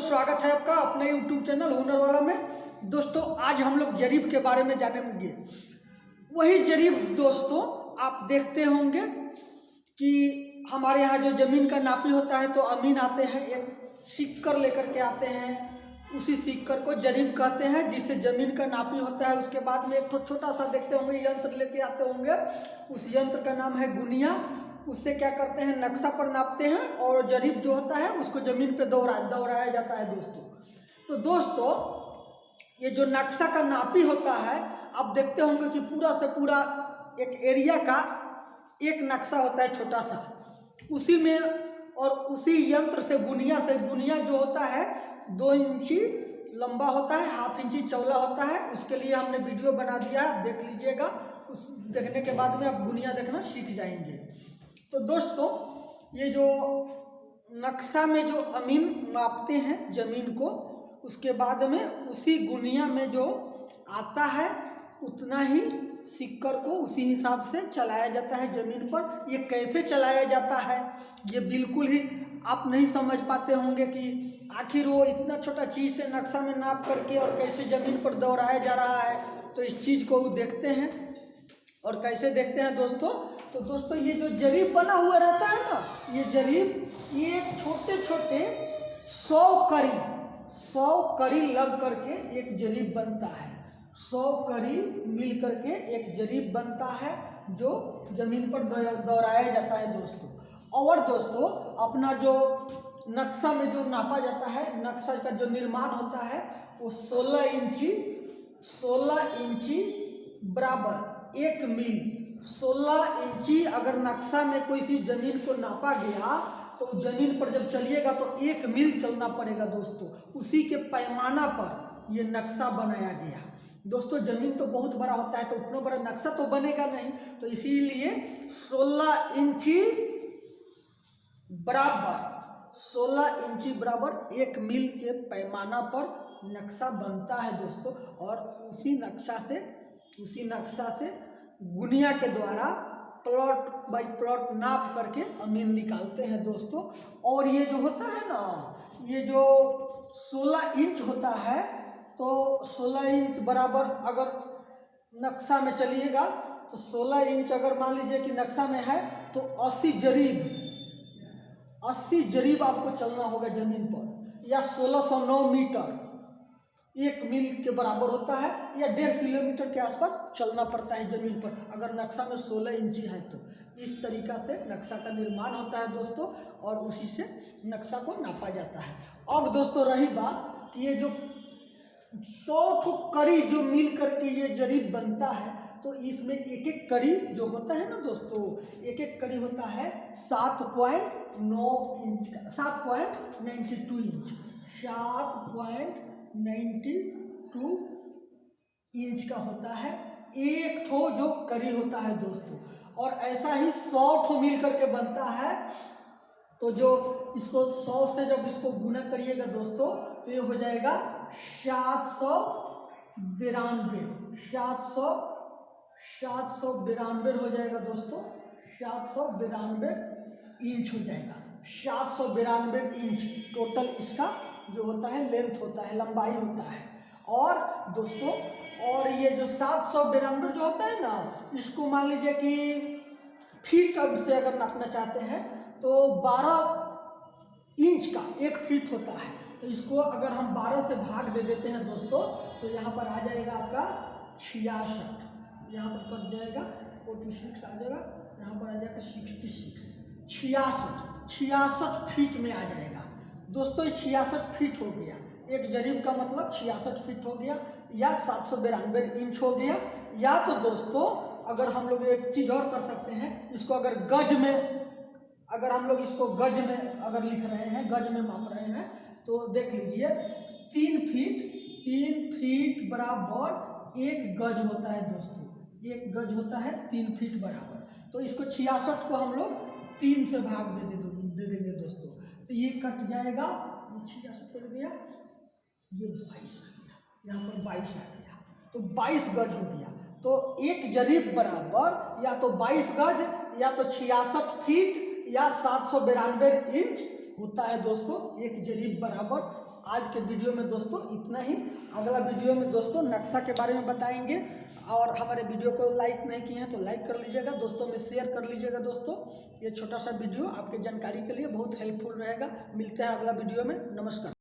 स्वागत है आपका अपने YouTube चैनल हुनर वाला में। दोस्तों आज हम लोग जरीब के बारे में जानेंगे। वही जरीब दोस्तों आप देखते होंगे कि हमारे यहाँ जो ज़मीन का नापी होता है तो अमीन आते हैं, एक सिक्कर लेकर के आते हैं। उसी सिक्कर को जरीब कहते हैं जिससे ज़मीन का नापी होता है। उसके बाद में एक छोटा सा देखते होंगे यंत्र लेके आते होंगे, उस यंत्र का नाम है गुनिया। उससे क्या करते हैं, नक्शा पर नापते हैं और जरीब जो होता है उसको ज़मीन पे दौड़ाया जाता है दोस्तों। तो दोस्तों ये जो नक्शा का नापी होता है आप देखते होंगे कि पूरा से पूरा एक एरिया का एक नक्शा होता है छोटा सा, उसी में और उसी यंत्र से गुनिया जो होता है 2 इंची लंबा होता है, हाफ इंची चौड़ा होता है। उसके लिए हमने वीडियो बना दिया है, आप देख लीजिएगा। उस देखने के बाद में आप गुनिया देखना सीख जाएंगे। तो दोस्तों ये जो नक्शा में जो अमीन मापते हैं ज़मीन को, उसके बाद में उसी गुनिया में जो आता है उतना ही सिक्कर को उसी हिसाब से चलाया जाता है ज़मीन पर। ये कैसे चलाया जाता है ये बिल्कुल ही आप नहीं समझ पाते होंगे कि आखिर वो इतना छोटा चीज़ से नक्शा में नाप करके और कैसे ज़मीन पर दौड़ाया जा रहा है। तो इस चीज़ को वो देखते हैं। और कैसे देखते हैं दोस्तों, तो दोस्तों ये जो जरीब बना हुआ रहता है ना, ये जरीब ये छोटे छोटे 100 कड़ी लग करके एक जरीब बनता है। 100 कड़ी मिल करके एक जरीब बनता है जो ज़मीन पर दौड़ाया जाता है दोस्तों। और दोस्तों अपना जो नक्शा में जो नापा जाता है, नक्शा का जो निर्माण होता है वो 16 इंची बराबर 1 मील। 16 इंची अगर नक्शा में कोई सी ज़मीन को नापा गया तो ज़मीन पर जब चलिएगा तो 1 मील चलना पड़ेगा दोस्तों। उसी के पैमाना पर ये नक्शा बनाया गया दोस्तों। ज़मीन तो बहुत बड़ा होता है तो उतना बड़ा नक्शा तो बनेगा नहीं, तो इसीलिए 16 इंची बराबर 1 मील के पैमाना पर नक्शा बनता है दोस्तों। और उसी नक्शा से गुनिया के द्वारा प्लॉट बाई प्लॉट नाप करके अमीन निकालते हैं दोस्तों। और ये जो होता है ना, ये जो 16 इंच होता है तो 16 इंच बराबर अगर नक्शा में चलिएगा तो 16 इंच अगर मान लीजिए कि नक्शा में है तो 80 जरीब आपको चलना होगा ज़मीन पर, या 1609 मीटर 1 मील के बराबर होता है, या 1.5 किलोमीटर के आसपास चलना पड़ता है ज़मीन पर अगर नक्शा में 16 इंची है तो। इस तरीक़ा से नक्शा का निर्माण होता है दोस्तों और उसी से नक्शा को नापा जाता है। और दोस्तों रही बात कि ये जो 100 कड़ी जो मिल करके ये जरीब बनता है तो इसमें एक कड़ी जो होता है ना दोस्तों, एक कड़ी होता है 7.9 इंच का, 7.92 इंच, 7.92 इंच का होता है एक ठो जो कड़ी होता है दोस्तों। और ऐसा ही 100 ठो मिल करके बनता है। तो जो इसको 100 से जब इसको गुना करिएगा दोस्तों तो ये हो जाएगा 792 हो जाएगा दोस्तों। 792 इंच हो जाएगा। 792 इंच टोटल इसका जो होता है लेंथ होता है, लंबाई होता है। और दोस्तों और ये जो 792 जो होता है ना, इसको मान लीजिए कि फीट अब से अगर नापना चाहते हैं तो 12 इंच का 1 फीट होता है। तो इसको अगर हम 12 से भाग दे देते हैं दोस्तों तो यहाँ पर आ जाएगा आपका 66, यहाँ पर कट जाएगा 46 आ जाएगा, यहाँ पर आ जाएगा 66 फीट में आ जाएगा दोस्तों। 66 फीट हो गया, एक जरीब का मतलब 66 फीट हो गया, या 792 इंच हो गया। या तो दोस्तों अगर हम लोग एक चीज़ और कर सकते हैं, इसको अगर गज में अगर हम लोग इसको गज में अगर लिख रहे हैं, गज में माप रहे हैं तो देख लीजिए 3 फीट बराबर 1 गज होता है दोस्तों। 1 गज होता है 3 फीट बराबर। तो इसको 66 को हम लोग 3 से भाग दे देंगे दोस्तों। तो ये कट जाएगा, 66 कट गया, ये 22 आ गया, यहाँ पर 22 आ गया, तो 22 गज हो गया। तो एक जरीब बराबर या तो 22 गज या तो 66 फीट या 792 इंच होता है दोस्तों। एक जरीब बराबर आज के वीडियो में दोस्तों इतना ही। अगला वीडियो में दोस्तों नक्शा के बारे में बताएंगे, और हमारे वीडियो को लाइक नहीं किए हैं तो लाइक कर लीजिएगा, दोस्तों में शेयर कर लीजिएगा। दोस्तों ये छोटा सा वीडियो आपके जानकारी के लिए बहुत हेल्पफुल रहेगा। मिलते हैं अगला वीडियो में। नमस्कार।